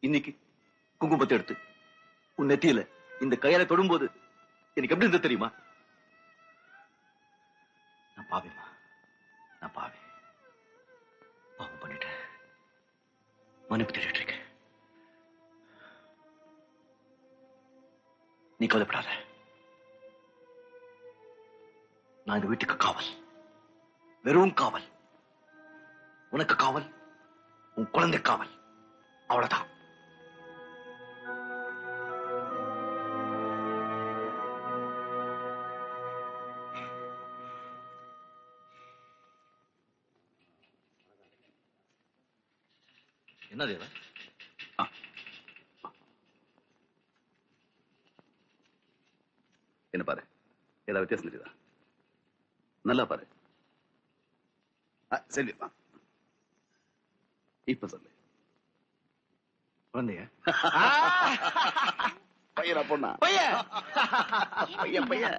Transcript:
இன்னைக்கு குங்குமத்தை எடுத்து உன் நெத்தியில இந்த கையால தொடும்போது எனக்கு எப்படி இருந்தது தெரியுமா? நான் பாவிமா, நான் பாவி, பாவம் பண்ணிட்டேன், மன்னிப்பு தேடிட்டு இருக்கேன். நீ கவலைப்படாத, நான் இந்த வீட்டுக்கு காவல், வெறும் காவல். உனக்கு காவல், உன் குழந்தை காவல், அவ்வளவுதான். என்ன தேவ? என்ன பாரு, ஏதாவது வித்தியாசம் தெரியுதா? நல்லா பாரு. சரி, இப்ப சொல்லு. குழந்தைய பையனா பொண்ணா? பையன் பையன் பையன்